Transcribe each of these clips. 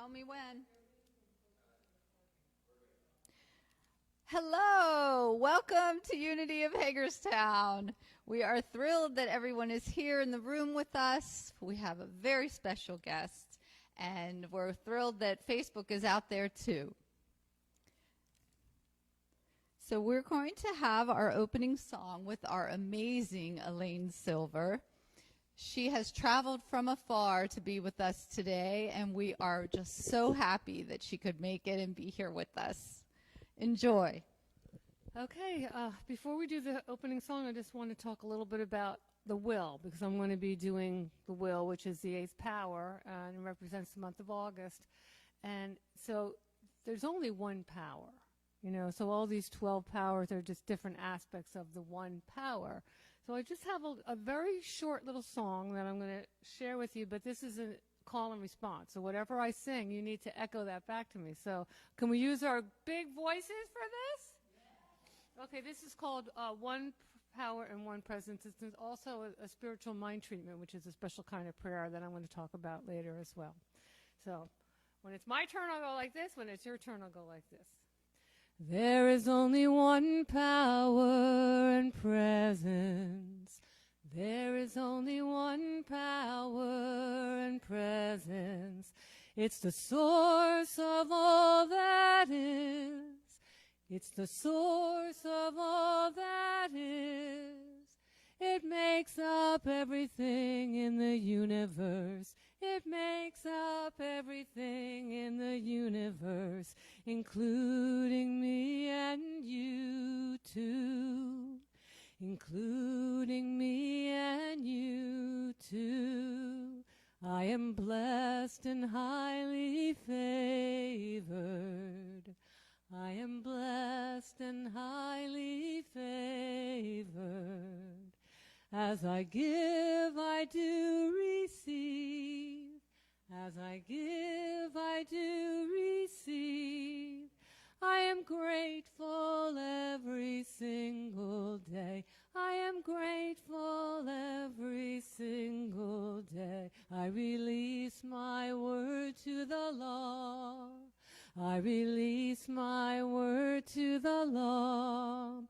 Tell me when. Hello, welcome to Unity of Hagerstown. We are thrilled that everyone is here in the room with us. We have a very special guest, and we're thrilled that Facebook is out there too. So we're going to have our opening song with our amazing Elaine Silver. She has traveled from afar to be with us today, and we are just so happy that she could make it and be here with us. Enjoy. Okay, before we do the opening song, I just want to talk a little bit about the will, because I'm going to be doing the will, which is the eighth power, and it represents the month of August. And so there's only one power, you know, so all these 12 powers are just different aspects of the one power. So I just have a very short little song that I'm going to share with you, but this is a call and response. So whatever I sing, you need to echo that back to me. So can we use our big voices for this? Yeah. Okay, this is called One Power and One Presence. It's also a spiritual mind treatment, which is a special kind of prayer that I'm going to talk about later as well. So when it's my turn, I'll go like this. When it's your turn, I'll go like this. There is only one power and presence. There is only one power and presence. It's the source of all that is. It's the source of all that is. It makes up everything in the universe. It makes up everything in the universe, including me and you too. Including me and you too. I am blessed and highly favored. I am blessed and highly favored. As I give, I do receive. As I give, I do receive. I am grateful every single day. I am grateful every single day. I release my word to the law. I release my word to the law.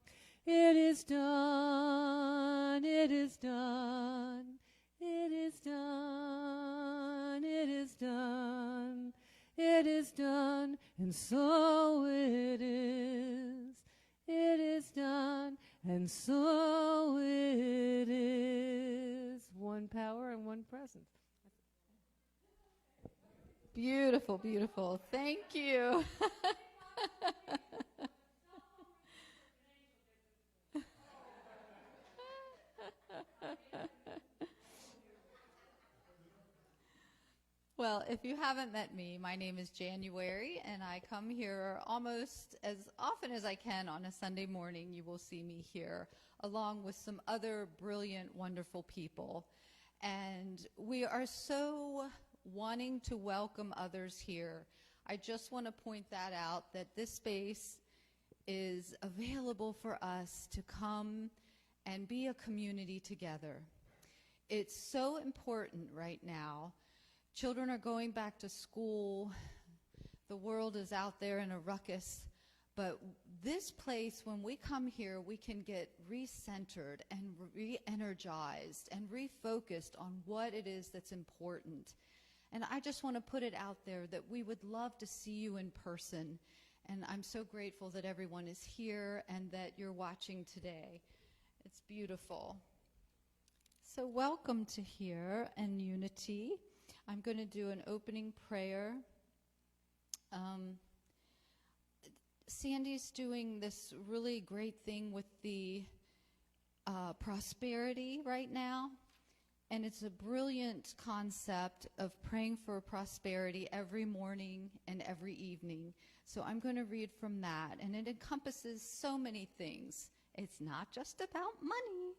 It is done, it is done, it is done, it is done, it is done, and so it is. It is done, and so it is. One power and one presence. Beautiful, beautiful. Thank you. Well, if you haven't met me, my name is January, and I come here almost as often as I can on a Sunday morning. You will see me here, along with some other brilliant, wonderful people. And we are so wanting to welcome others here. I just want to point that out, that this space is available for us to come and be a community together. It's so important right now. Children are going back to school. The world is out there in a ruckus. But this place, when we come here, we can get recentered and re-energized and refocused on what it is that's important. And I just want to put it out there that we would love to see you in person. And I'm so grateful that everyone is here and that you're watching today. It's beautiful. So welcome to here and Unity. I'm going to do an opening prayer. Sandy's doing this really great thing with the prosperity right now. And it's a brilliant concept of praying for prosperity every morning and every evening. So I'm going to read from that. And it encompasses so many things. It's not just about money.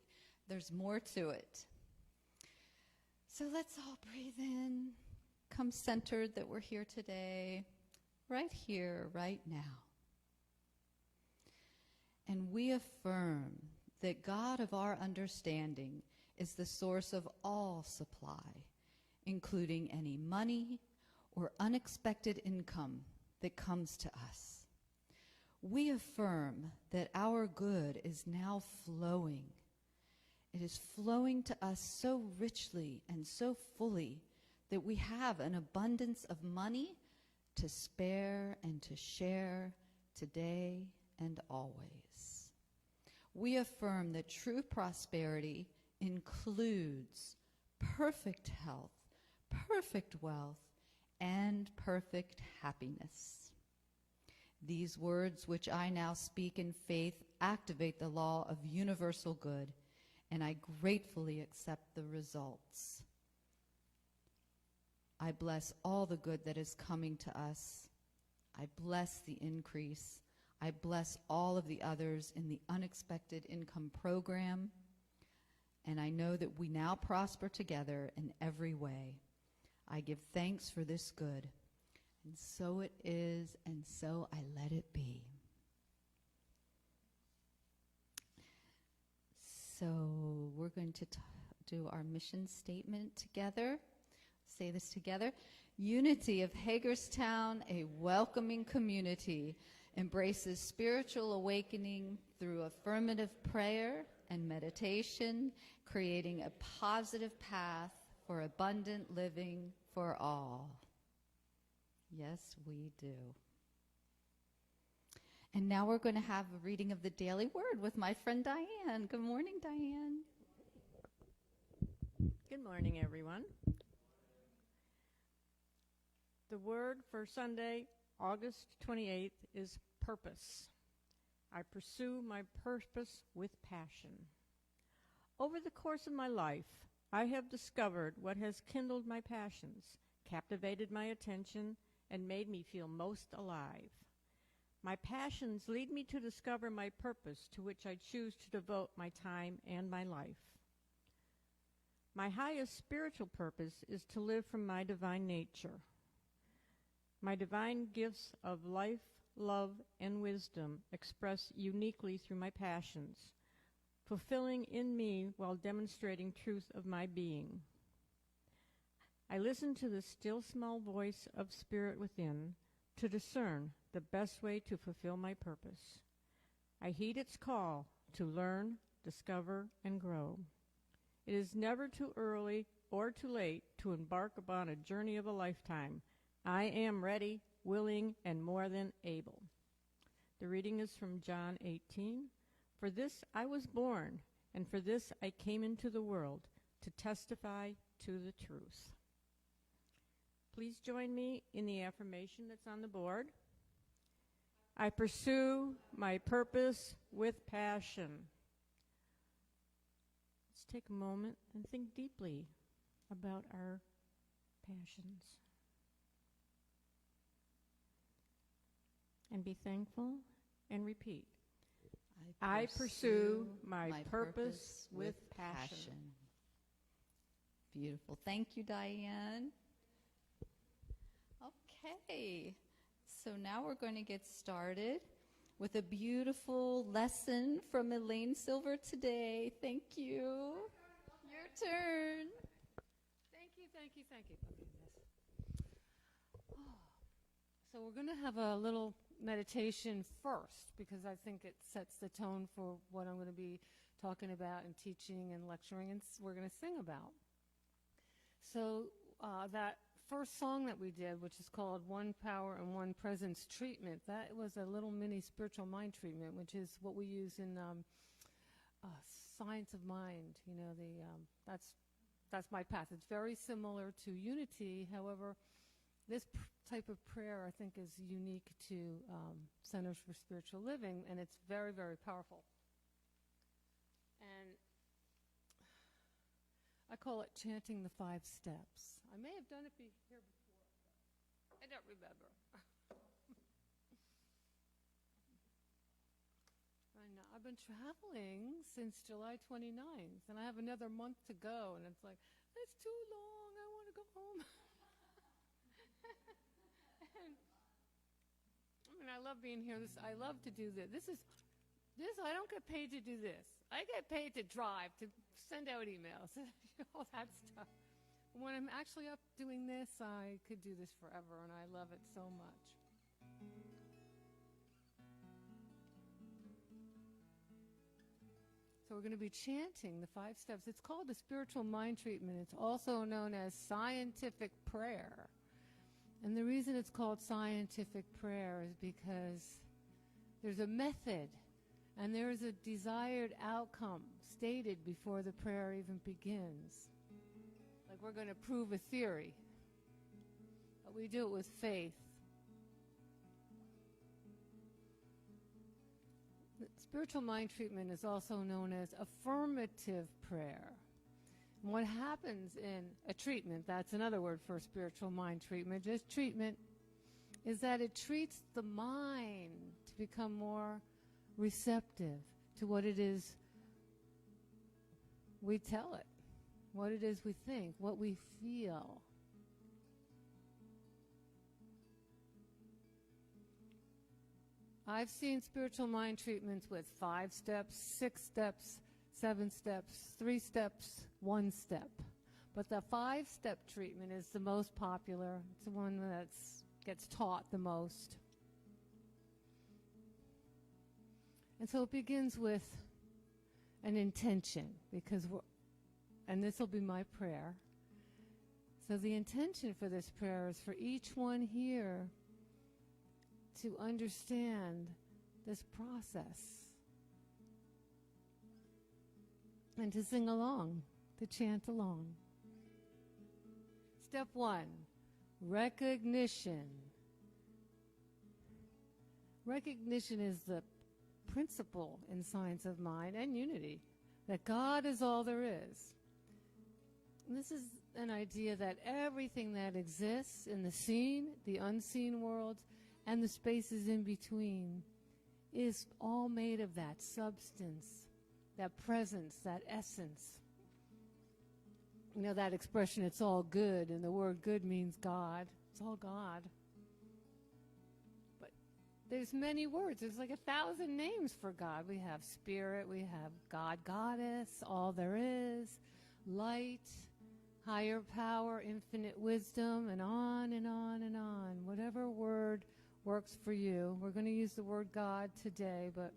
There's more to it. So let's all breathe in, come centered that we're here today, right here, right now. And we affirm that God of our understanding is the source of all supply, including any money or unexpected income that comes to us. We affirm that our good is now flowing. It is flowing to us so richly and so fully that we have an abundance of money to spare and to share today and always. We affirm that true prosperity includes perfect health, perfect wealth, and perfect happiness. These words, which I now speak in faith, activate the law of universal good, and I gratefully accept the results. I bless all the good that is coming to us. I bless the increase. I bless all of the others in the unexpected income program. And I know that we now prosper together in every way. I give thanks for this good. And so it is, and so I let it be. So we're going to do our mission statement together. Say this together. Unity of Hagerstown, a welcoming community, embraces spiritual awakening through affirmative prayer and meditation, creating a positive path for abundant living for all. Yes, we do. And now we're going to have a reading of the Daily Word with my friend Diane. Good morning, Diane. Good morning, everyone. The word for Sunday, August 28th, is purpose. I pursue my purpose with passion. Over the course of my life, I have discovered what has kindled my passions, captivated my attention, and made me feel most alive. My passions lead me to discover my purpose, to which I choose to devote my time and my life. My highest spiritual purpose is to live from my divine nature. My divine gifts of life, love, and wisdom express uniquely through my passions, fulfilling in me while demonstrating truth of my being. I listen to the still small voice of spirit within to discern the best way to fulfill my purpose. I heed its call to learn, discover, and grow. It is never too early or too late to embark upon a journey of a lifetime. I am ready, willing, and more than able. The reading is from John 18. For this I was born, and for this I came into the world, to testify to the truth. Please join me in the affirmation that's on the board. I pursue my purpose with passion. Let's take a moment and think deeply about our passions. And be thankful and repeat. I pursue my purpose with passion. Beautiful. Thank you, Diane. Okay, so now we're going to get started with a beautiful lesson from Elaine Silver today. Thank you. Your turn. Thank you. So we're going to have a little meditation first, because I think it sets the tone for what I'm going to be talking about and teaching and lecturing, and we're going to sing about. So that first song that we did, which is called One Power and One Presence Treatment, that was a little mini spiritual mind treatment, which is what we use in science of mind. You know, that's my path. It's very similar to unity. However, this type of prayer, I think, is unique to Centers for Spiritual Living, and it's very, very powerful. And I call it chanting the 5 steps. I may have done it here before, but I don't remember. I've been traveling since July 29th, and I have another month to go, and it's like, that's too long. I want to go home. I love being here. I love to do this. This I don't get paid to do this. I get paid to drive, to send out emails, all that stuff. When I'm actually up doing this, I could do this forever, and I love it so much. So we're going to be chanting the 5 steps. It's called the spiritual mind treatment. It's also known as scientific prayer. And the reason it's called scientific prayer is because there's a method and there is a desired outcome stated before the prayer even begins. Like we're going to prove a theory. But we do it with faith. Spiritual mind treatment is also known as affirmative prayer. And what happens in a treatment, that's another word for spiritual mind treatment, just treatment, is that it treats the mind to become more receptive to what it is we tell it, what it is we think, what we feel. I've seen spiritual mind treatments with 5 steps, 6 steps, 7 steps, 3 steps, 1 step. But the 5-step treatment is the most popular. It's the one that gets taught the most. And so it begins with an intention, and this will be my prayer. So the intention for this prayer is for each one here to understand this process and to sing along, to chant along. Step 1, recognition. Recognition is the principle in science of mind and unity, that God is all there is. And this is an idea that everything that exists in the seen, the unseen world, and the spaces in between is all made of that substance, that presence, that essence. You know that expression, it's all good, and the word good means God. It's all God. But there's many words. There's like 1,000 names for God. We have spirit, we have God, goddess, all there is, light, higher power, infinite wisdom, and on and on and on. Whatever word works for you. We're going to use the word God today, but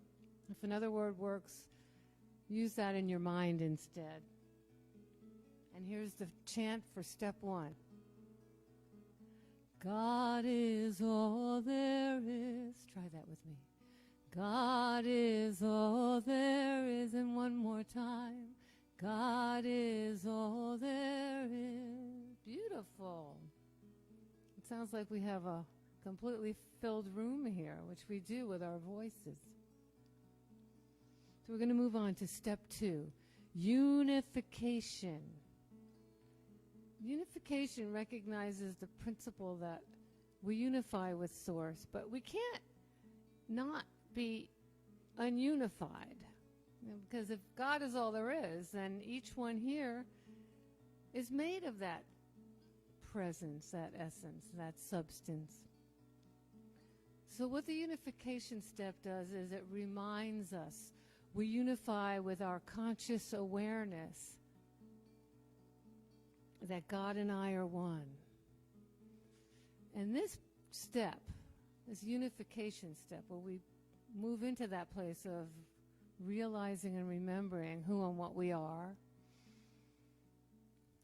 if another word works, use that in your mind instead. And here's the chant for step 1. God is all there is. Try that with me. God is all there is. And one more time. God is all there is. Beautiful. It sounds like we have a completely filled room here, which we do with our voices. So we're going to move on to step 2, unification. Unification recognizes the principle that we unify with Source, but we can't not be ununified. Because if God is all there is, then each one here is made of that presence, that essence, that substance. So what the unification step does is it reminds us we unify with our conscious awareness that God and I are one. And this step, this unification step, where we move into that place of realizing and remembering who and what we are,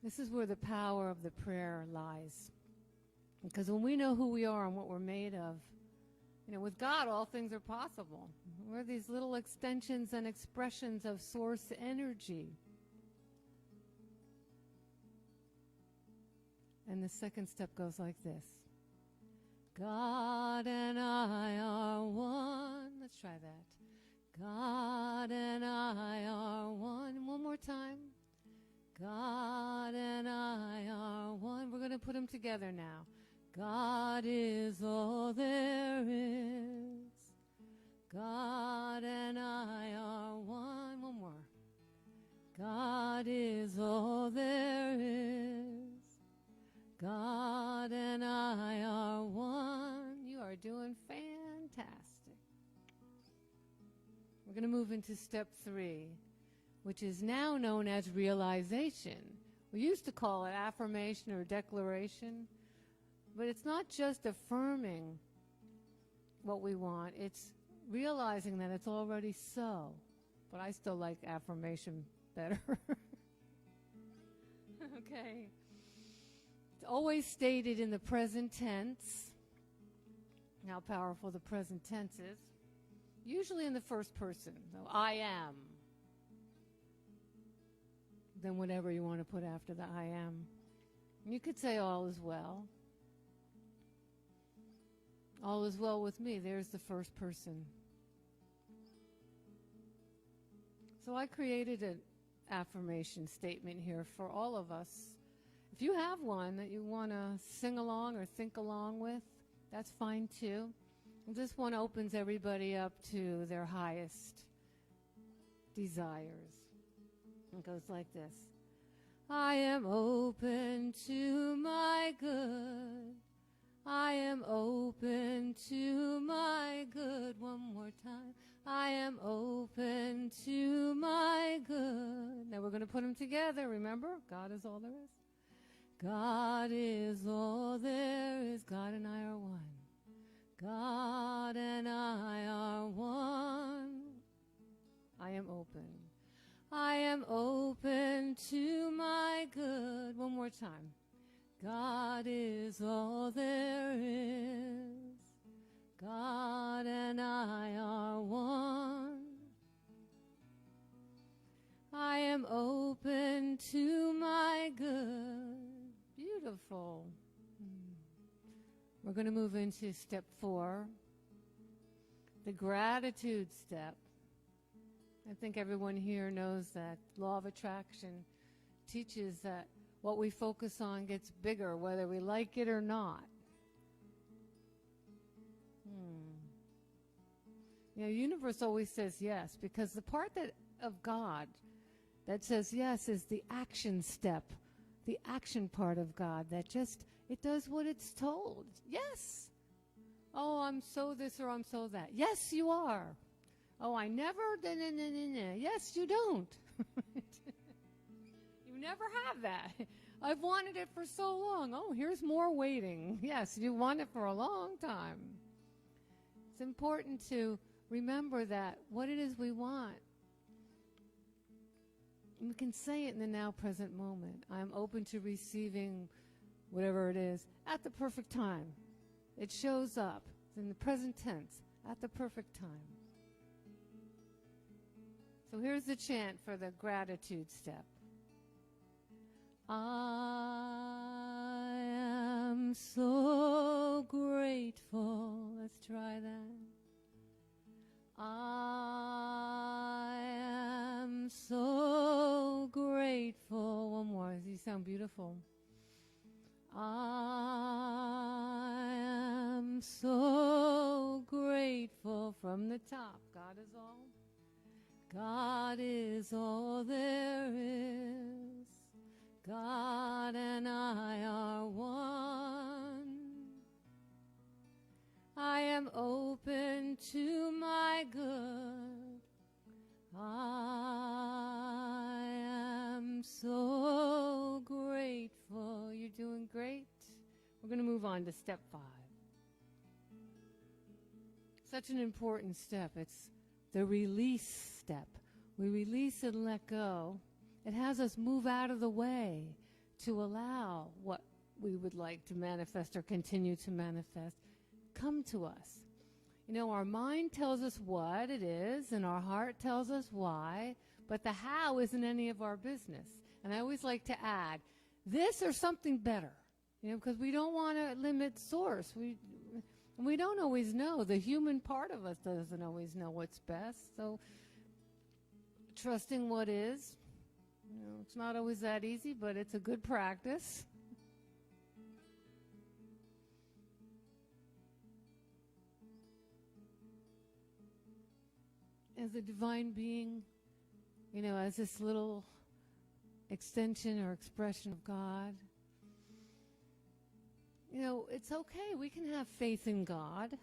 this is where the power of the prayer lies. Because when we know who we are and what we're made of, with God, all things are possible. We're these little extensions and expressions of source energy. And the second step goes like this. God and I are one. Let's try that. God and I are one. One more time. God and I are one. We're going to put them together now. God is all there is. God and I are one. One more. God is all there is. God and I are one. You are doing fantastic. We're going to move into step 3, which is now known as realization, We used to call it affirmation or declaration, but it's not just affirming what we want, it's realizing that it's already so. But I still like affirmation better. Okay. It's always stated in the present tense. How powerful the present tense is. Usually in the first person. So I am. Then whatever you want to put after the I am. You could say all is well. All is well with me. There's the first person. So I created an affirmation statement here for all of us. If you have one that you want to sing along or think along with, that's fine too. And this one opens everybody up to their highest desires. It goes like this. I am open to my good. I am open to my good. One more time. I am open to my good. Now we're going to put them together. Remember, God is all there is. God is all there is. God and I are one. God and I are one. I am open. I am open to my good. One more time. God is all there is. God and I are one. I am open to my good. Beautiful. We're going to move into step 4, the gratitude step. I think everyone here knows that law of attraction teaches that what we focus on gets bigger, whether we like it or not. You know, the universe always says yes, because the part of God that says yes is the action step, the action part of God that just, it does what it's told. Yes. Oh, I'm so this or I'm so that. Yes, you are. Oh, I never, yes, you don't. You never have that. I've wanted it for so long. Oh, here's more waiting. Yes, you want it for a long time. It's important to remember that what it is we want, we can say it in the now present moment. I'm open to receiving whatever it is at the perfect time. It shows up. It's in the present tense, at the perfect time. So here's the chant for the gratitude step. I am so grateful. Let's try that. I am so grateful. One more. You sound beautiful. I am so grateful. From the top. God is all. God is all there is. God and I are one. I am open to my good. I am so grateful. You're doing great. We're going to move on to step 5. Such an important step. It's the release step. We release and let go. It has us move out of the way to allow what we would like to manifest or continue to manifest come to us. You know, our mind tells us what it is, and our heart tells us why, but the how isn't any of our business. And I always like to add this or something better, you know, because we don't want to limit source. We don't always know. The human part of us doesn't always know what's best. So trusting what is, you know, it's not always that easy, but it's a good practice. As a divine being, you know, as this little extension or expression of God, you know, it's okay. We can have faith in God,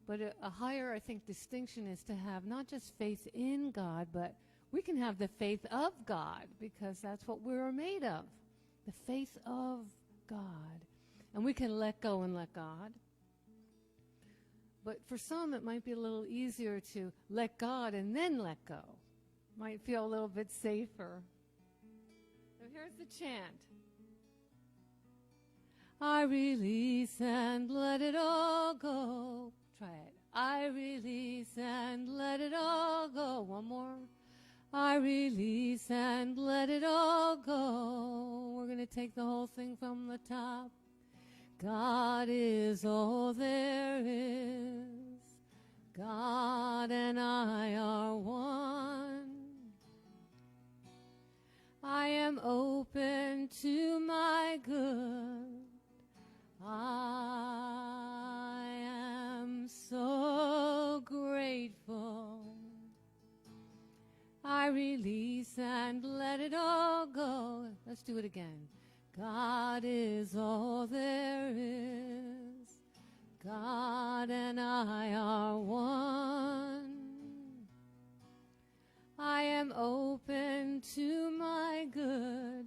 but a higher, I think, distinction is to have not just faith in God, but we can have the faith of God, because that's what we're made of, the faith of God. And we can let go and let God. But for some, it might be a little easier to let God and then let go. Might feel a little bit safer. So here's the chant. I release and let it all go. Try it. I release and let it all go. One more. I release and let it all go. We're going to take the whole thing from the top. God is all there is. God and I are one. I am open to my good. I am so grateful. I release and let it all go. Let's do it again. God is all there is. God and I are one. I am open to my good.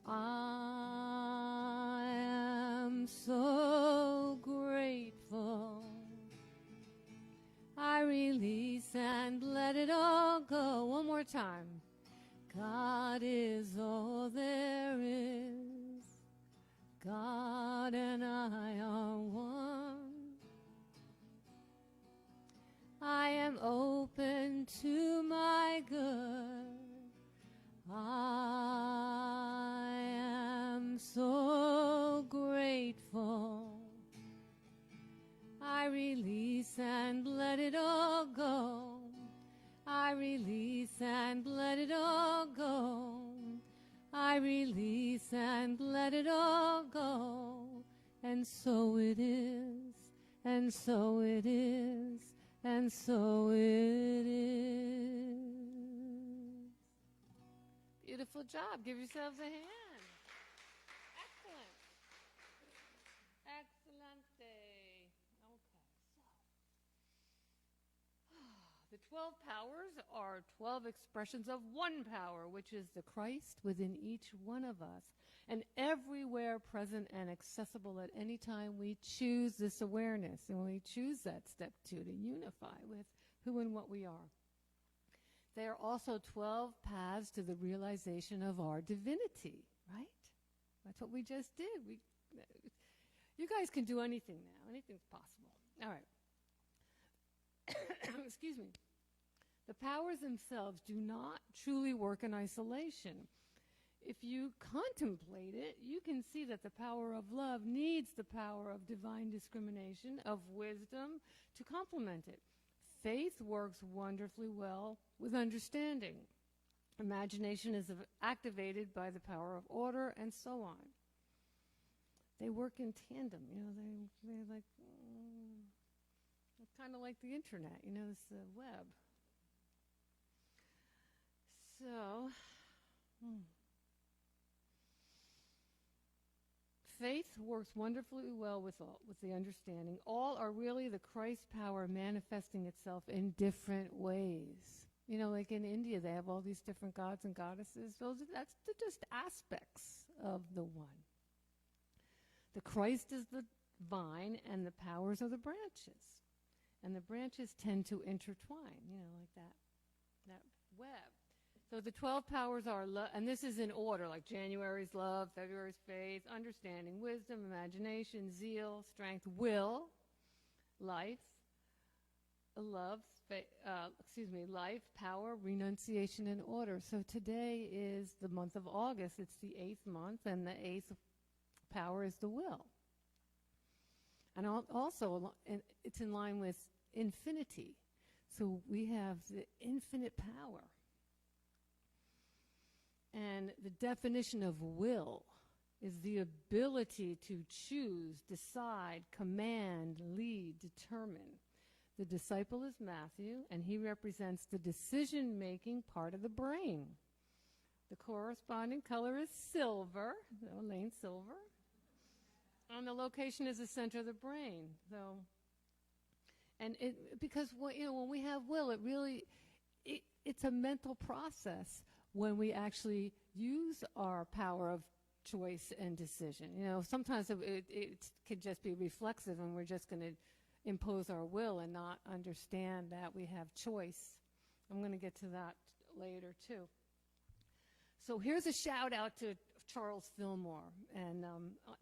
I am so grateful. I release and let it all go. One more time. God is all there is. God and I are one. I am open to my good. I am so grateful. I release and let it all go. I release and let it all go. I release and let it all go. And so it is, and so it is, and so it is. Beautiful job. Give yourselves a hand. Excellent. Excellente. Okay, so the 12 powers are 12 expressions of one power, which is the Christ within each one of us, and everywhere present and accessible at any time we choose this awareness, and we choose that step 2 to unify with who and what we are. They are also 12 paths to the realization of our divinity, right? That's what we just did. You guys can do anything now. Anything's possible. All right. Excuse me. The powers themselves do not truly work in isolation. If you contemplate it, you can see that the power of love needs the power of divine discrimination, of wisdom, to complement it. Faith works wonderfully well with understanding. Imagination is activated by the power of order, and so on. They work in tandem. They like, it's kind of like the internet, this web. So, faith works wonderfully well with the understanding. All are really the Christ power manifesting itself in different ways. Like in India, they have all these different gods and goddesses. That's just aspects of the one. The Christ is the vine, and the powers are the branches. And the branches tend to intertwine, like that web. So the 12 powers are, and this is in order, like January's love, February's faith, understanding, wisdom, imagination, zeal, strength, will, life, life, power, renunciation, and order. So today is the month of August. It's the 8th month, and the 8th power is the will. And also, it's in line with infinity. So we have the infinite power. And the definition of will is the ability to choose, decide, command, lead, determine. The disciple is Matthew, and he represents the decision-making part of the brain. The corresponding color is silver, Elaine Silver. And the location is the center of the brain. So, and because when we have will, it's a mental process when we actually use our power of choice and decision. You know, sometimes it could just be reflexive and we're just going to impose our will and not understand that we have choice. I'm going to get to that later too. So here's a shout out to Charles Fillmore, and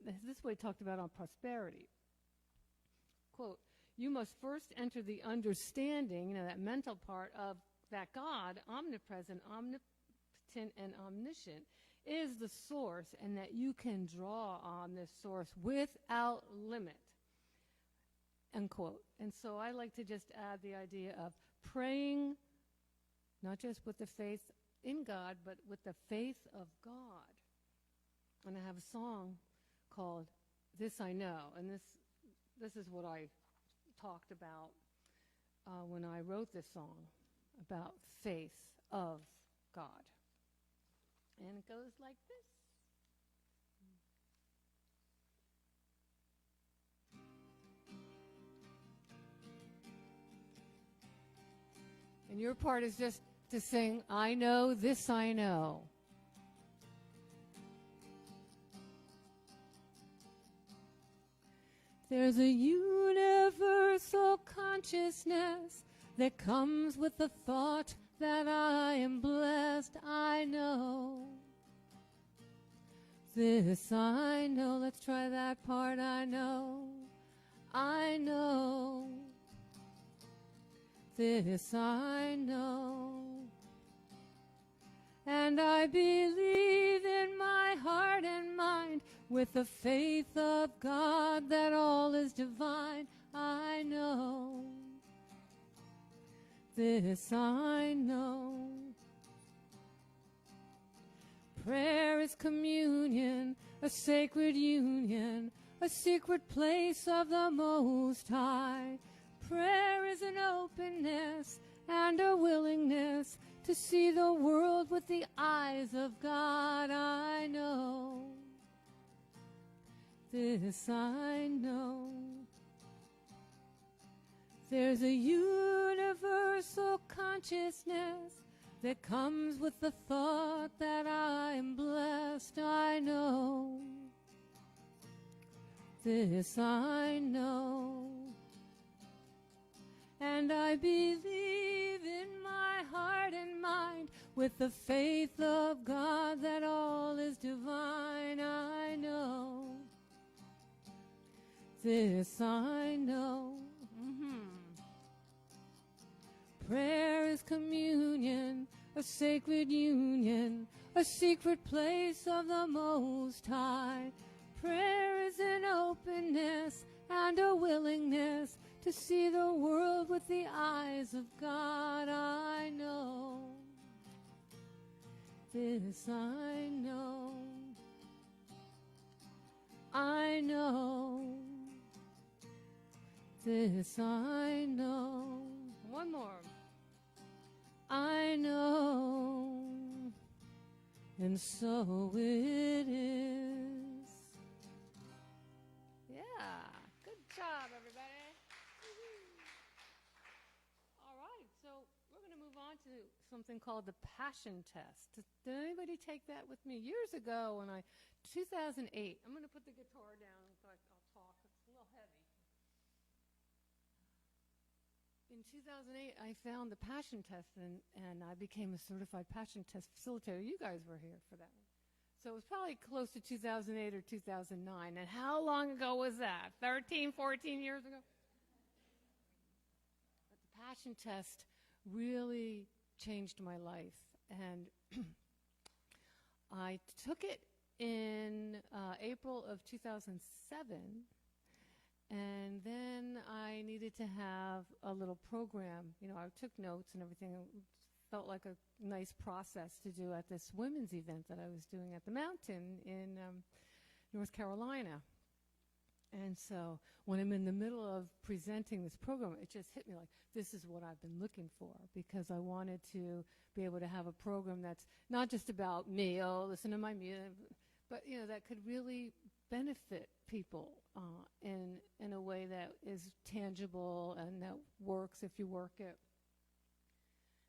this is what he talked about on prosperity. Quote, you must first enter the understanding, you know, that mental part of that God, omnipresent, omnipotent, and omniscient, is the source, and that you can draw on this source without limit, end quote. And so I like to just add the idea of praying, not just with the faith in God, but with the faith of God. And I have a song called This I Know, and this is what I talked about when I wrote this song, about faith of God. And it goes like this. And your part is just to sing, I know, this I know. There's a universal consciousness that comes with the thought that I am blessed. I know. This I know. Let's try that part. I know. I know. This I know. And I believe in my heart and mind, with the faith of God, that all is divine. I know. This I know. Prayer is communion, a sacred union, a secret place of the Most High. Prayer is an openness and a willingness to see the world with the eyes of God. I know. This I know. There's a universal consciousness that comes with the thought that I am blessed. I know. This I know. And I believe in my heart and mind, with the faith of God, that all is divine. I know. This I know. Prayer is communion, a sacred union, a secret place of the Most High. Prayer is an openness and a willingness to see the world with the eyes of God. I know. This I know. I know. This I know. One more. I know. And so it is. Yeah. Good job, everybody. All right, so we're going to move on to something called the passion test. Did anybody take that with me? Years ago, 2008, I'm going to put the guitar down so I'll talk. It's a little heavy. In 2008, I found the passion test, and I became a certified passion test facilitator. You guys were here for that one. So it was probably close to 2008 or 2009. And how long ago was that? 13, 14 years ago? But the passion test really changed my life. And I took it in April of 2007. And then I needed to have a little program. You know, I took notes and everything. It felt like a nice process to do at this women's event that I was doing at the mountain in North Carolina. And so when I'm in the middle of presenting this program, it just hit me like, this is what I've been looking for, because I wanted to be able to have a program that's not just about me, oh, listen to my music, but, you know, that could really benefit people in a way that is tangible and that works if you work it.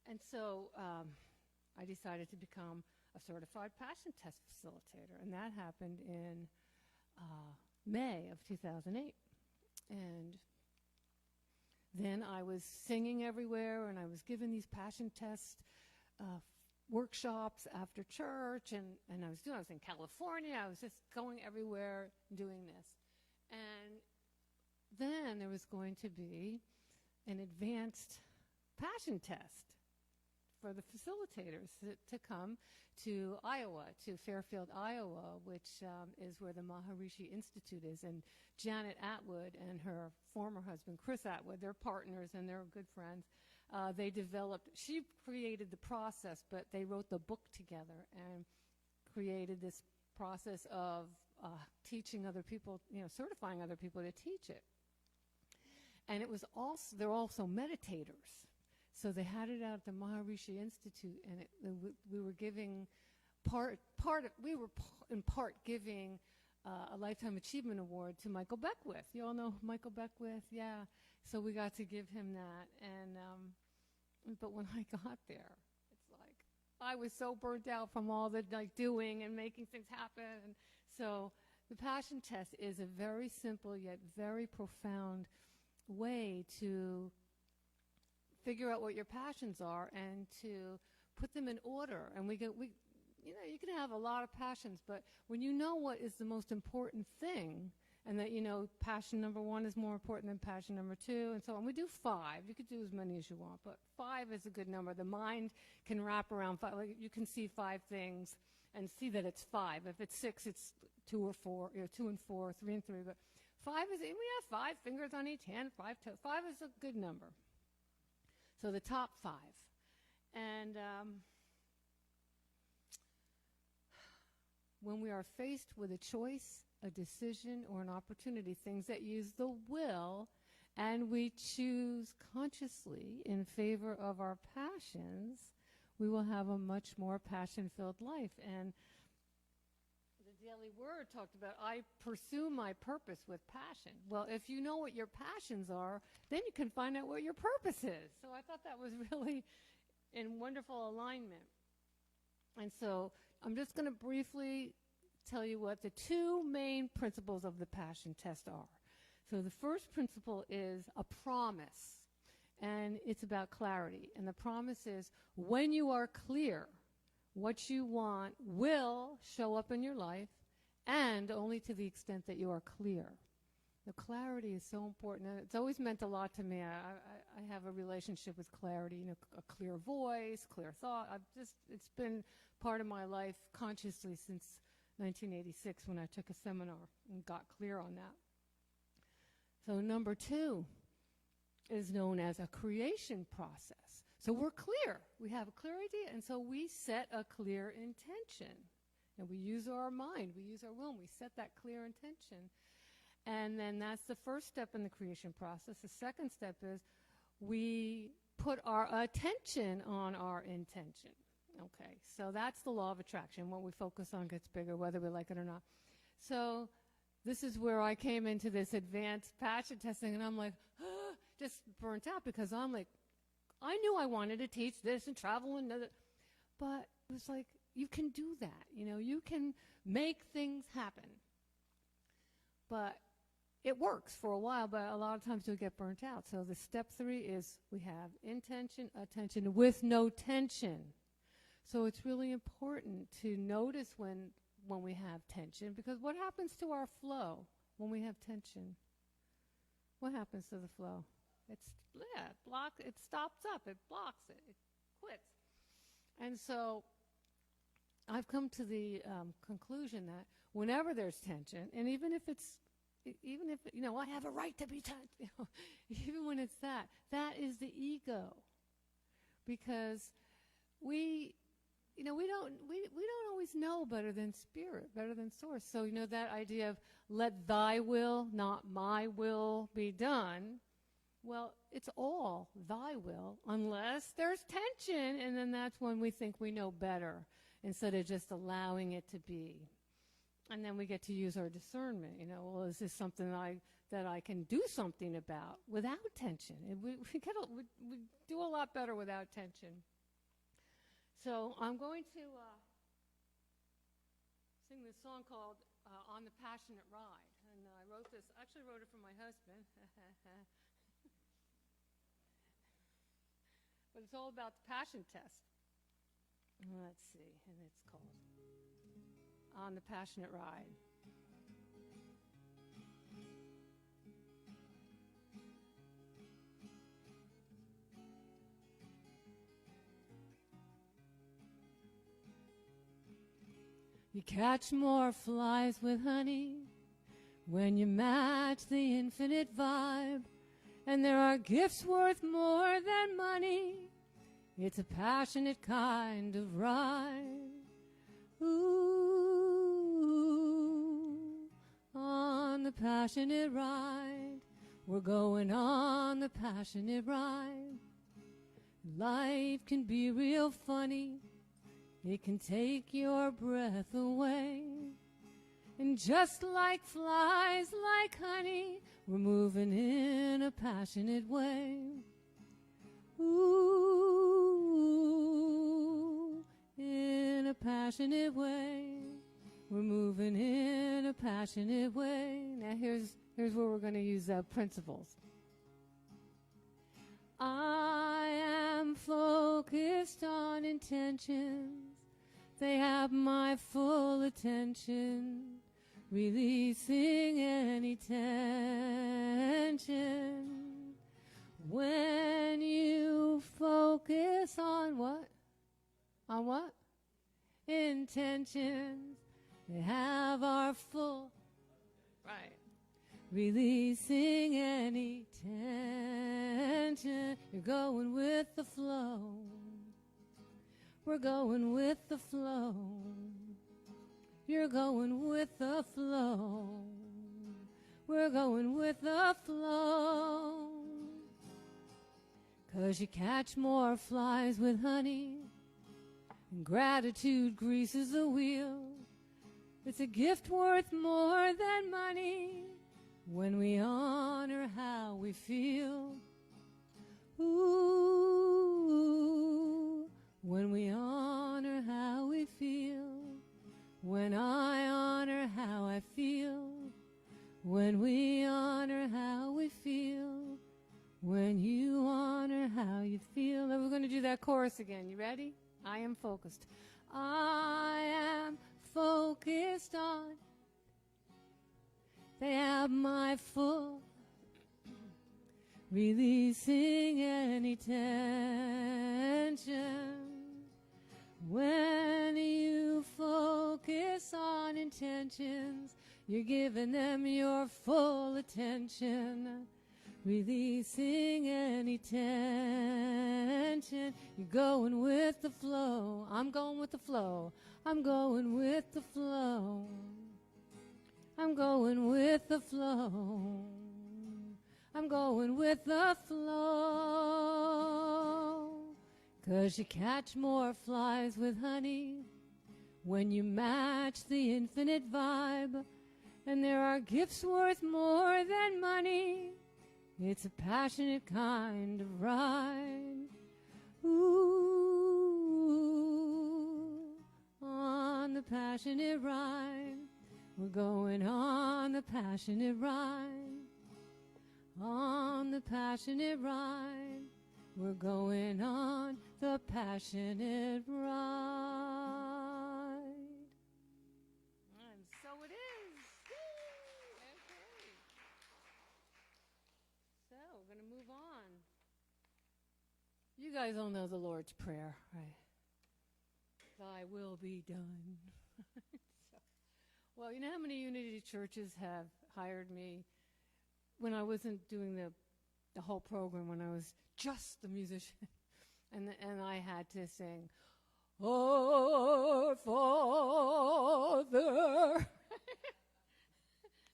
And so I decided to become a certified passion test facilitator, and that happened in May of 2008. And then I was singing everywhere, and I was giving these passion test workshops after church, and I was in California. I was just going everywhere doing this. And then there was going to be an advanced passion test for the facilitators to come to Iowa, to Fairfield, Iowa, which is where the Maharishi Institute is. And Janet Atwood and her former husband, Chris Atwood, they're partners and they're good friends. She created the process, but they wrote the book together and created this process of teaching other people, certifying other people to teach it. And they're also meditators. So they had it out at the Maharishi Institute, and we were giving in part giving a Lifetime Achievement Award to Michael Beckwith. You all know Michael Beckwith? Yeah. So we got to give him that. And but when I got there, it's like I was so burnt out from all the doing and making things happen. And so the passion test is a very simple yet very profound way to figure out what your passions are and to put them in order. And you can have a lot of passions, but when you know what is the most important thing, and that passion number 1 is more important than passion number 2, and so on. We do 5. You could do as many as you want, but 5 is a good number. The mind can wrap around 5. Like you can see 5 things and see that it's 5. If it's 6, it's 2 or 4. 2 and 4, 3 and 3. But 5 is. We have 5 fingers on each hand. 5 toes. 5 is a good number. So the top 5, and when we are faced with a choice, a decision, or an opportunity, things that use the will, and we choose consciously in favor of our passions, we will have a much more passion-filled life. And the Daily Word talked about, I pursue my purpose with passion. Well, if you know what your passions are, then you can find out what your purpose is. So I thought that was really in wonderful alignment. And so I'm just going to briefly tell you what the 2 main principles of the passion test are. So the first principle is a promise, and it's about clarity. And the promise is when you are clear, what you want will show up in your life, and only to the extent that you are clear. The clarity is so important, and it's always meant a lot to me. I have a relationship with clarity, a clear voice, clear thought. It's been part of my life consciously since 1986 when I took a seminar and got clear on that. So number 2 is known as a creation process. So we're clear. We have a clear idea, and so we set a clear intention. And we use our mind, we use our will, and we set that clear intention. And then that's the first step in the creation process. The second step is we put our attention on our intention. Okay, so that's the law of attraction. What we focus on gets bigger, whether we like it or not. So this is where I came into this advanced passion testing, and I'm like, just burnt out, because I'm like, I knew I wanted to teach this and travel and but it was like, you can do that. You can make things happen. But it works for a while, but a lot of times you'll get burnt out. So the step 3 is we have intention, attention with no tension. So it's really important to notice when we have tension, because what happens to our flow when we have tension? What happens to the flow? It stops up, it blocks it, it quits. And so I've come to the conclusion that whenever there's tension, and even if I have a right to be tense, even when it's that is the ego, because we don't always know better than spirit, better than source. So that idea of let thy will, not my will, be done. Well, it's all thy will, unless there's tension, and then that's when we think we know better, instead of just allowing it to be. And then we get to use our discernment. Well, is this something that I can do something about without tension? And we do a lot better without tension. So I'm going to sing this song called On the Passionate Ride. And I wrote this, actually wrote it for my husband. But it's all about the passion test. Let's see, and it's called On the Passionate Ride. You catch more flies with honey when you match the infinite vibe, and there are gifts worth more than money. It's a passionate kind of ride. Ooh, on the passionate ride. We're going on the passionate ride. Life can be real funny. It can take your breath away. And just like flies, like honey, we're moving in a passionate way. Ooh, in a passionate way. We're moving in a passionate way. Now here's where we're going to use principles. I am focused on intentions. They have my full attention, releasing any tension. When you focus on what? On what? Intentions. They have our full, right. Releasing any tension. You're going with the flow. We're going with the flow. You're going with the flow. We're going with the flow. 'Cause you catch more flies with honey, and gratitude greases the wheel. It's a gift worth more than money when we honor how we feel. Ooh, when we honor how we feel. When I honor how I feel. When we honor how we feel. When you honor how you feel. And we're going to do that chorus again. You ready? I am focused. I am focused on. They have my full. Releasing any tension. When you focus on intentions, you're giving them your full attention. Releasing any tension. You're going with the flow. I'm going with the flow. I'm going with the flow. I'm going with the flow. I'm going with the flow. 'Cause you catch more flies with honey when you match the infinite vibe. And there are gifts worth more than money. It's a passionate kind of ride. Ooh, on the passionate ride. We're going on the passionate ride. On the passionate ride. We're going on the passionate ride. And so it is. Okay. So we're going to move on. You guys all know the Lord's Prayer, right? Thy will be done. So, well, you know how many Unity churches have hired me when I wasn't doing the whole program, when I was just the musician, and I had to sing, Our Father.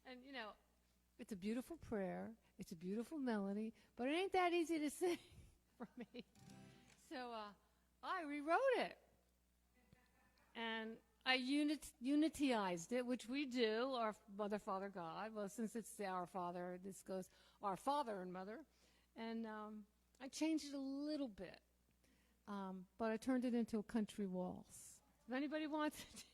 And, you know, it's a beautiful prayer. It's a beautiful melody, but it ain't that easy to sing for me. So I rewrote it. And I unitized it, which we do, our Mother, Father, God. Well, since it's the Our Father, this goes Our Father and Mother. And I changed it a little bit. but I turned it into a country waltz. If anybody wants it.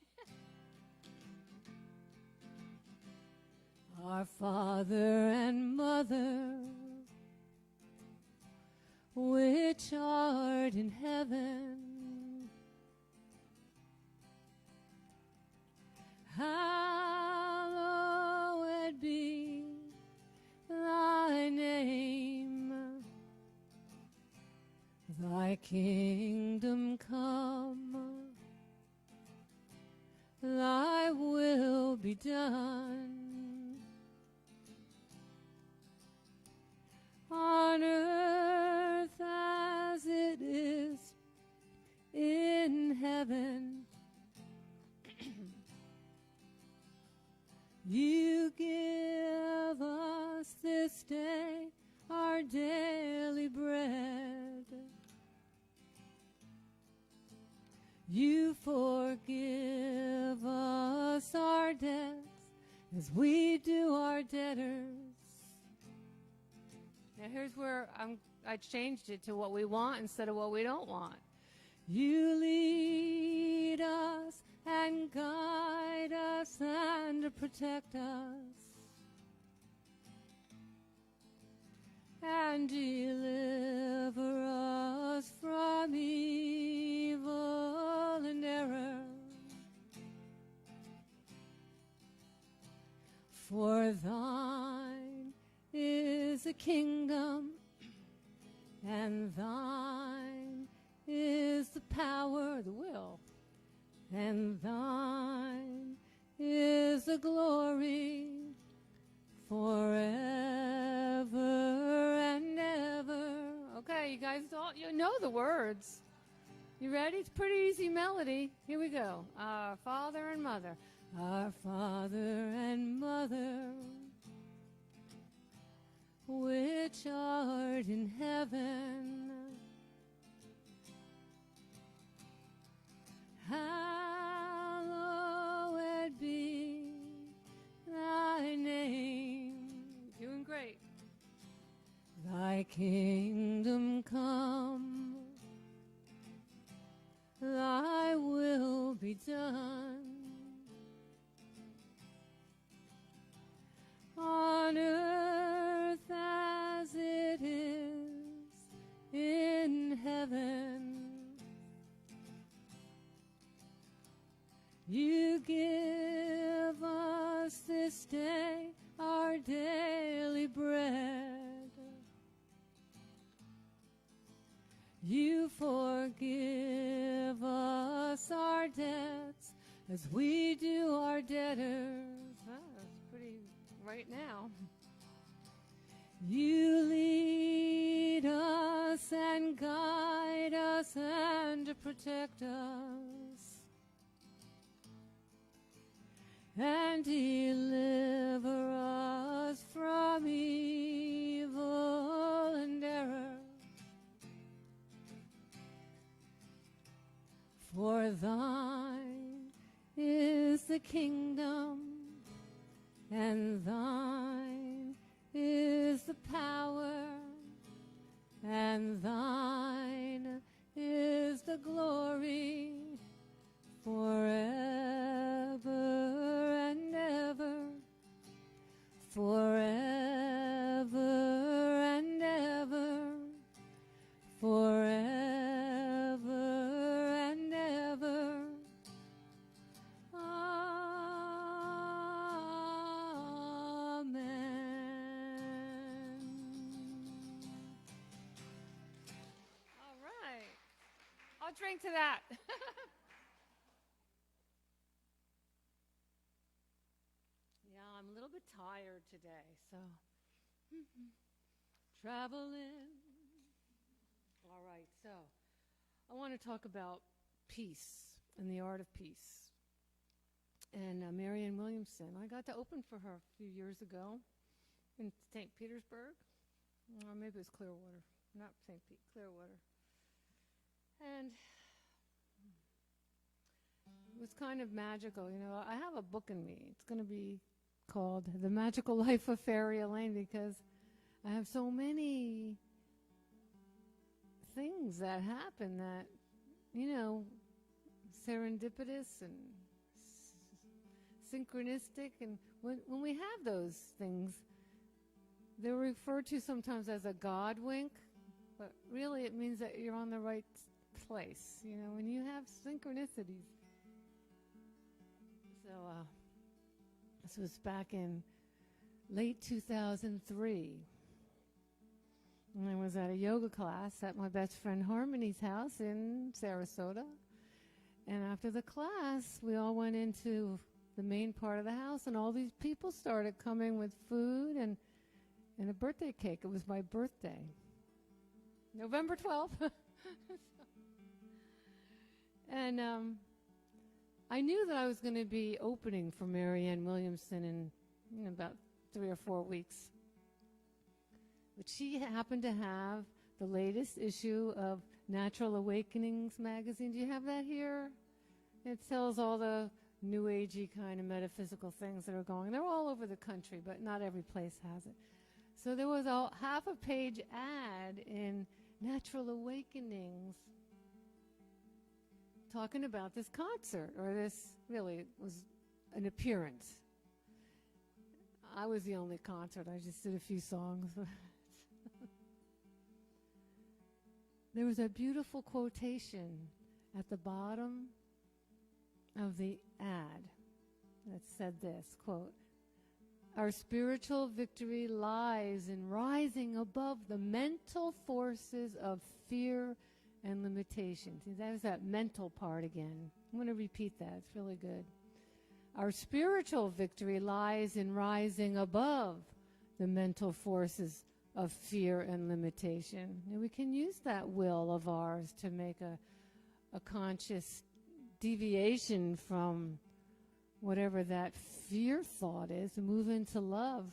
Our Father and Mother, which art in heaven, hallowed be thy name. Thy kingdom come, thy will be done, on earth as it is in heaven. You give us this day our daily bread. You forgive us our debts as we do our debtors. Now here's where I changed it to what we want instead of what we don't want. You lead us and guide us and protect us and deliver us from evil and error. For thine is the kingdom, and thine is the power, the will, and thine is the glory forever and ever. Okay, you guys you know the words. You ready? It's a pretty easy melody. Here we go. Our Father and Mother. Our Father and Mother, which art in heaven, hallowed be thy name. Doing great. Thy kingdom come, thy will be done, on earth as it is in heaven. You give us this day our daily bread. You forgive us our debts as we do our debtors. Oh, that's pretty right now. You lead us and guide us and protect us and deliver us from evil and error. For thine is the kingdom, and thine is the power, and thine is the glory forever and ever, forever and ever, forever and ever. I'll drink to that. Yeah, I'm a little bit tired today, so traveling. All right, so I want to talk about peace and the art of peace. And Marianne Williamson, I got to open for her a few years ago in St. Petersburg, or maybe it was Clearwater, not St. Pete, Clearwater. And it was kind of magical. You know, I have a book in me. It's going to be called The Magical Life of Fairy Elaine, because I have so many things that happen that, you know, serendipitous and synchronistic. And when we have those things, they're referred to sometimes as a God wink, but really it means that you're on the right place, you know, when you have synchronicities. So this was back in late 2003. And I was at a yoga class at my best friend Harmony's house in Sarasota. And after the class, we all went into the main part of the house, and all these people started coming with food and a birthday cake. It was my birthday, November 12th. And I knew that I was going to be opening for Marianne Williamson in about 3 or 4 weeks. But she happened to have the latest issue of Natural Awakenings magazine. Do you have that here? It tells all the new agey kind of metaphysical things that are going. They're all over the country, but not every place has it. So there was a half-a-page ad in Natural Awakenings talking about this concert, or this really was an appearance. I was the only concert. I just did a few songs. There was a beautiful quotation at the bottom of the ad that said this, quote, "Our spiritual victory lies in rising above the mental forces of fear and limitation." See, that was that mental part again. I'm going to repeat that. It's really good. Our spiritual victory lies in rising above the mental forces of fear and limitation. And we can use that will of ours to make a conscious deviation from whatever that fear thought is and move into love.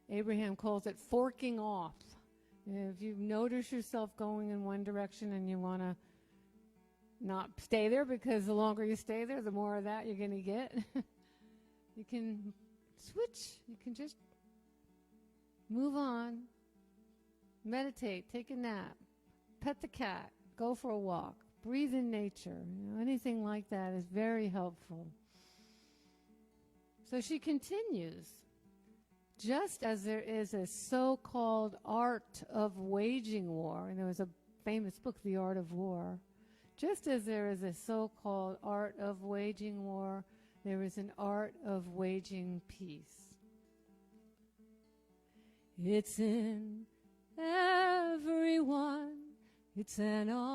Abraham calls it forking off. If you notice yourself going in one direction and you want to not stay there, because the longer you stay there, the more of that you're going to get, you can switch. You can just move on, meditate, take a nap, pet the cat, go for a walk, breathe in nature. You know, anything like that is very helpful. So she continues. Just as there is a so-called art of waging war, and there was a famous book, The Art of War, just as there is a so-called art of waging war, there is an art of waging peace. It's in everyone, it's an art.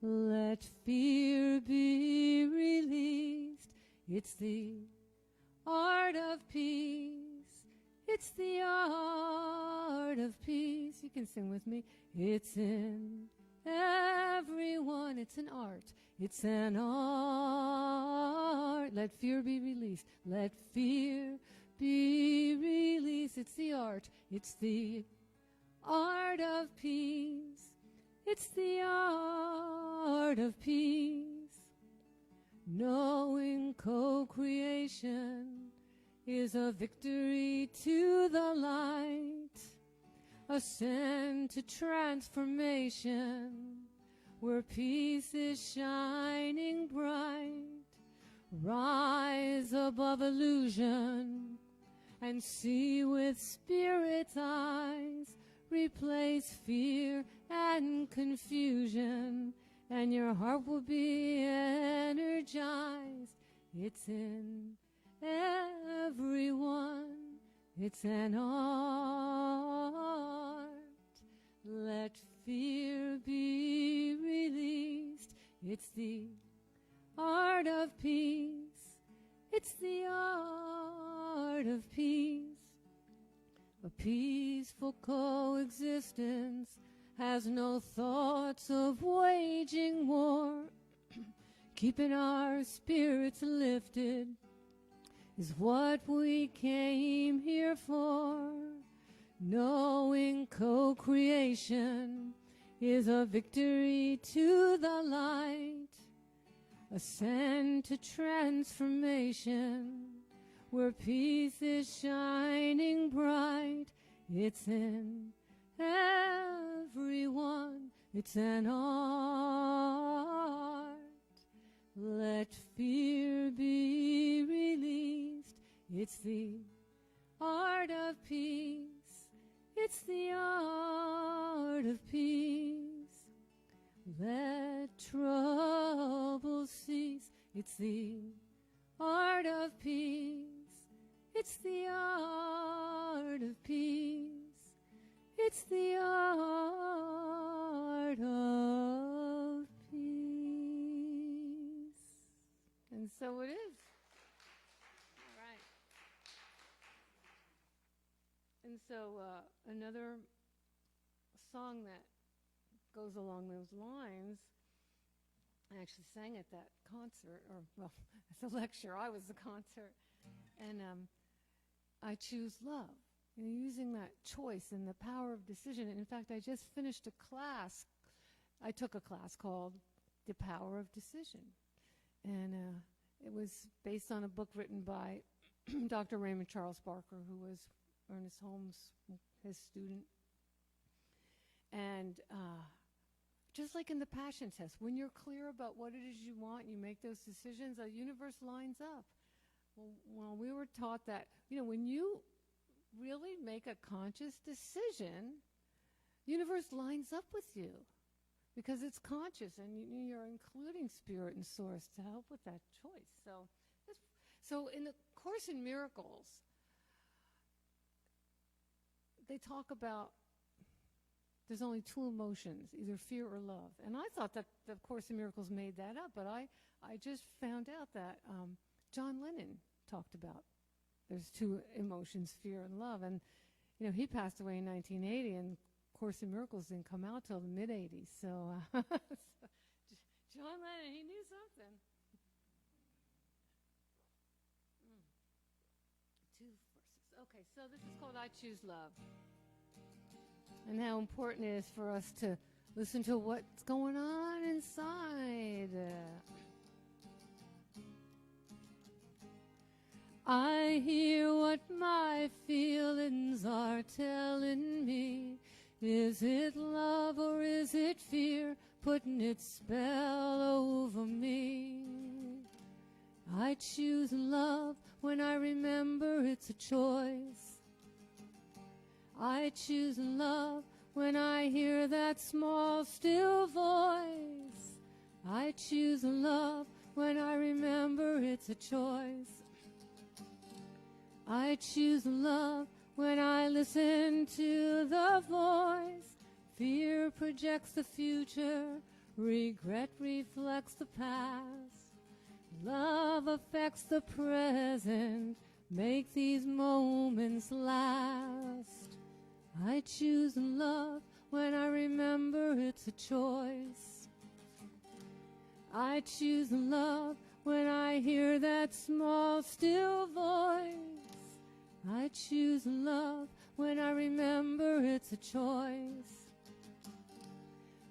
Let fear be released. It's the art of peace. It's the art of peace. You can sing with me. It's in everyone. It's an art. It's an art. Let fear be released. Let fear be released. It's the art. It's the art of peace. It's the art of peace. Knowing co-creation is a victory to the light. Ascend to transformation where peace is shining bright. Rise above illusion and see with spirit's eyes. Replace fear and confusion, and your heart will be energized. It's in everyone. It's an art. Let fear be released. It's the art of peace. It's the art of peace. A peaceful coexistence has no thoughts of waging war. Keeping our spirits lifted is what we came here for. Knowing co-creation is a victory to the light. Ascend to transformation where peace is shining bright. It's in everyone. It's an art. Let fear be released. It's the art of peace. It's the art of peace. Let trouble cease. It's the art of peace. It's the art of peace. It's the art of peace. And so it is. All right. And so another song that goes along those lines, I actually sang at that concert, or, well, at the lecture. I was the concert. And I choose love. You know, using that choice and the power of decision. And in fact, I just finished a class. I took a class called The Power of Decision. And it was based on a book written by Dr. Raymond Charles Barker, who was Ernest Holmes, his student. And just like in the passion test, when you're clear about what it is you want, you make those decisions, the universe lines up. Well, we were taught that, you know, when you really make a conscious decision, universe lines up with you because it's conscious, and you're including spirit and source to help with that choice. So in the Course in Miracles, they talk about there's only two emotions, either fear or love. And I thought that the Course in Miracles made that up, but I just found out that John Lennon talked about there's two emotions, fear and love. And, you know, he passed away in 1980, and Course in Miracles didn't come out till the mid-'80s. So, John Lennon, he knew something. Two verses. Okay, so this is called I Choose Love. And how important it is for us to listen to what's going on inside. I hear what my feelings are telling me. Is it love or is it fear putting its spell over me? I choose love when I remember it's a choice. I choose love when I hear that small, still voice. I choose love when I remember it's a choice. I choose love when I listen to the voice. Fear projects the future, regret reflects the past. Love affects the present, make these moments last. I choose love when I remember it's a choice. I choose love when I hear that small, still voice. I choose love when I remember it's a choice.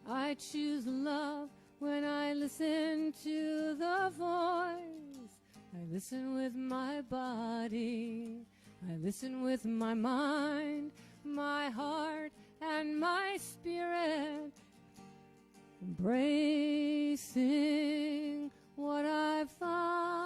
I choose love when I listen to the voice. I listen with my body. I listen with my mind, my heart, and my spirit, embracing what I find.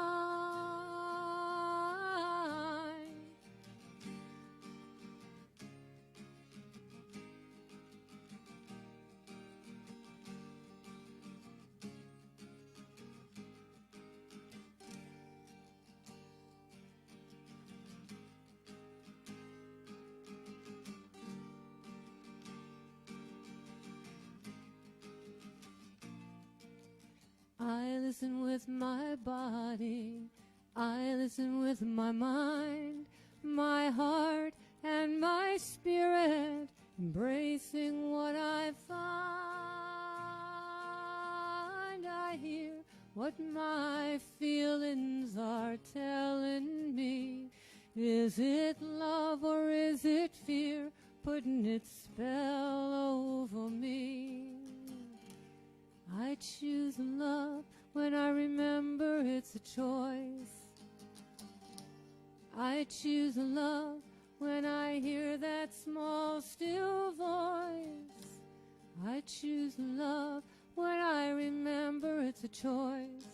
I listen with my body, I listen with my mind, my heart, and my spirit, embracing what I find. I hear what my feelings are telling me. Is it love or is it fear putting its spell over me? I choose love when I remember it's a choice. I choose love when I hear that small, still voice. I choose love when I remember it's a choice.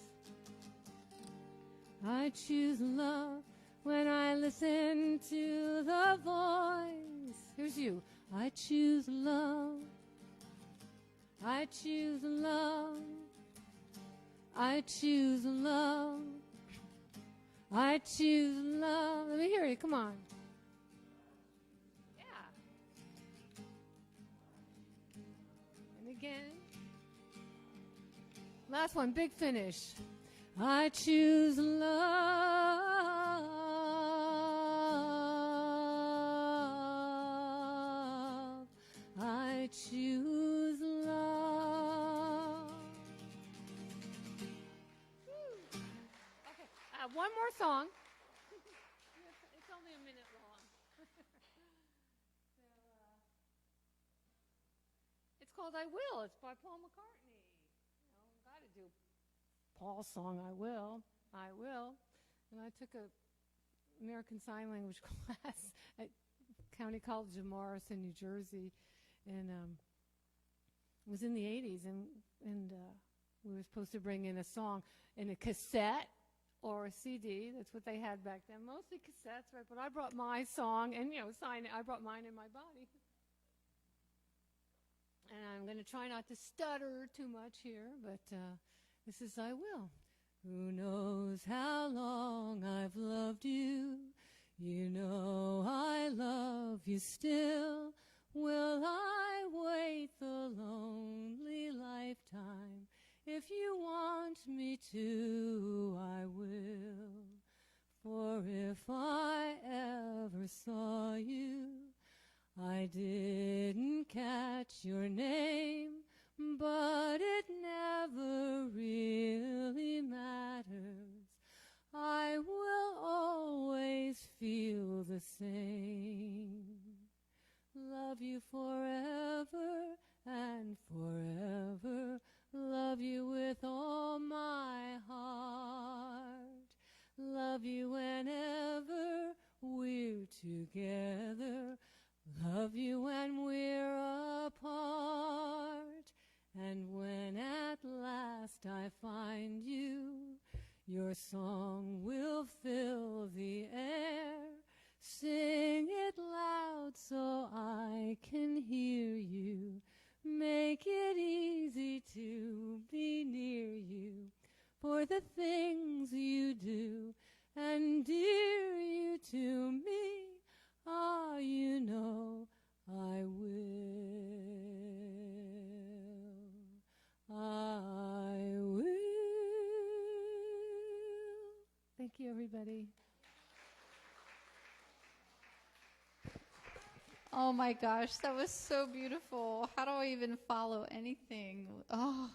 I choose love when I listen to the voice. Here's you. I choose love. I choose love. I choose love. I choose love. Let me hear you. Come on. Yeah. And again. Last one. Big finish. I choose love. I choose love. Okay, one more song. It's only a minute long. It's called I Will. It's by Paul McCartney. Got to do Paul's song, I Will. And I took a American Sign Language class at County College of Morrison, New Jersey, and it was in the 80s, and we were supposed to bring in a song in a cassette or a CD. That's what they had back then, mostly cassettes, right? But I brought my song, and I brought mine in my body. And I'm going to try not to stutter too much here, but this is I Will. Who knows how long I've loved you? You know I love you still. Will I wait the lonely lifetime? If you want me to, I will. For if I ever saw you, I didn't catch your name, but it never really matters. I will always feel the same. Love you forever and forever. Love you with all my heart. Love you whenever we're together. Love you when we're apart. And when at last I find you, your song will fill the air. Sing it loud so I can hear you. Make it easy to be near you. For the things you do and dear you to me, you know I will. I will. Thank you, everybody. Oh my gosh, that was so beautiful. How do I even follow anything? Oh,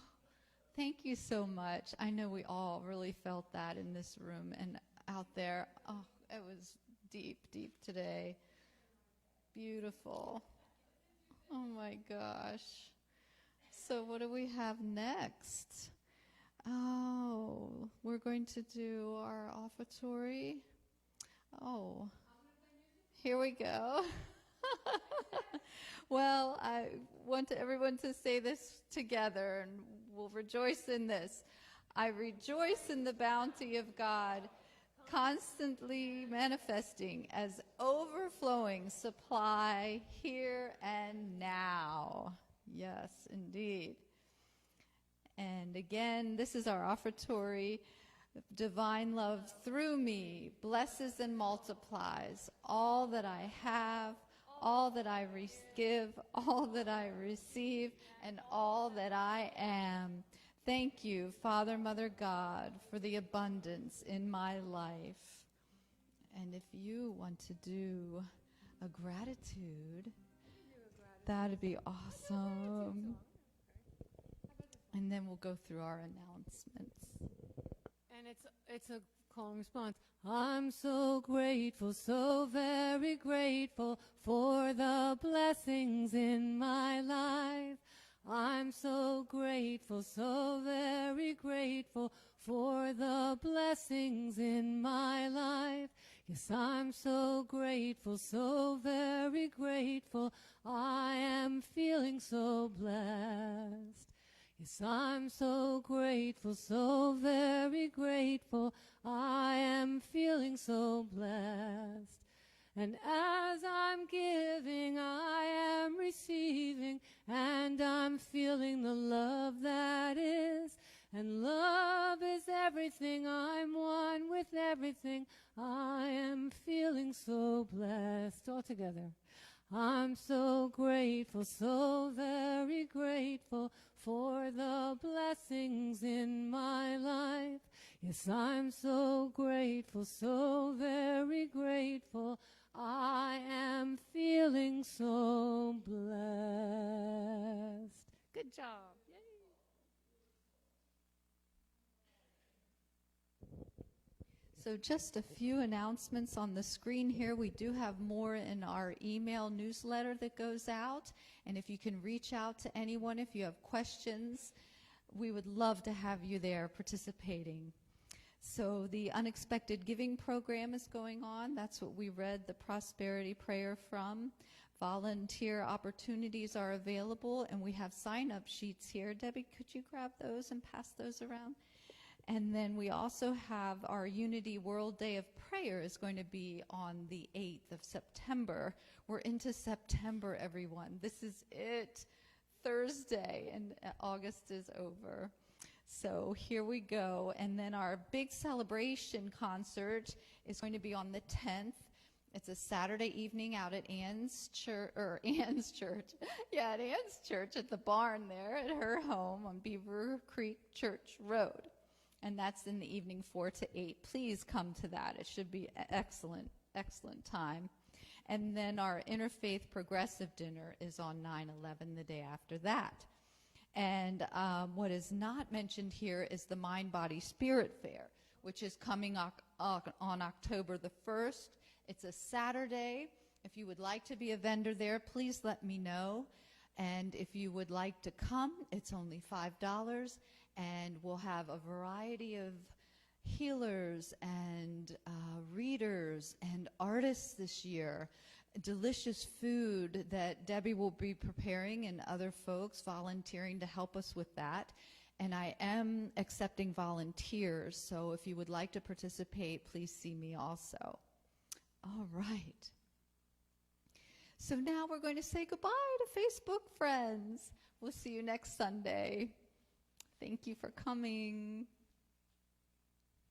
thank you so much. I know we all really felt that in this room and out there. Oh, it was deep, deep today. Beautiful. Oh my gosh. So what do we have next? Oh, we're going to do our offertory. Oh, here we go. Well, I want everyone to say this together, and we'll rejoice in this. I rejoice in the bounty of God, constantly manifesting as overflowing supply here and now. Yes, indeed. And again, this is our offertory. Divine love through me blesses and multiplies all that I have, all that I give, all that I receive, and all that I am. Thank you, Father, Mother, God, for the abundance in my life. And if you want to do a gratitude, that'd be awesome. And then we'll go through our announcements. And it's a call and response. I'm so grateful, so very grateful for the blessings in my life. I'm so grateful, so very grateful for the blessings in my life. Yes, I'm so grateful, so very grateful. I am feeling so blessed. Yes, I'm so grateful, so very grateful. I am feeling so blessed. And as I'm giving, I am receiving, and I'm feeling the love that is. And love is everything, I'm one with everything. I am feeling so blessed. All together. I'm so grateful, so very grateful for the blessings in my life. Yes, I'm so grateful, so very grateful. I am feeling so blessed. Good job. Yay. So just a few announcements on the screen here. We do have more in our email newsletter that goes out. And if you can reach out to anyone if you have questions, we would love to have you there participating. So the Unexpected Giving Program is going on. That's what we read the prosperity prayer from. Volunteer opportunities are available, and we have sign-up sheets here. Debbie, could you grab those and pass those around? And then we also have our Unity World Day of Prayer is going to be on the 8th of September. We're into September, everyone. This is it. Thursday, and August is over. So here we go. And then our big celebration concert is going to be on the 10th. It's a Saturday evening out at Ann's Church, Yeah, at Ann's Church at the barn there at her home on Beaver Creek Church Road. And that's in the evening 4 to 8. Please come to that. It should be an excellent, excellent time. And then our Interfaith Progressive Dinner is on 9/11, the day after that. And what is not mentioned here is the Mind, Body, Spirit Fair, which is coming on October the 1st. It's a Saturday. If you would like to be a vendor there, please let me know. And if you would like to come, it's only $5. And we'll have a variety of healers and readers and artists this year. Delicious food that Debbie will be preparing and other folks volunteering to help us with that. And I am accepting volunteers, so if you would like to participate, please see me also. All right. So now we're going to say goodbye to Facebook friends. We'll see you next Sunday. Thank you for coming.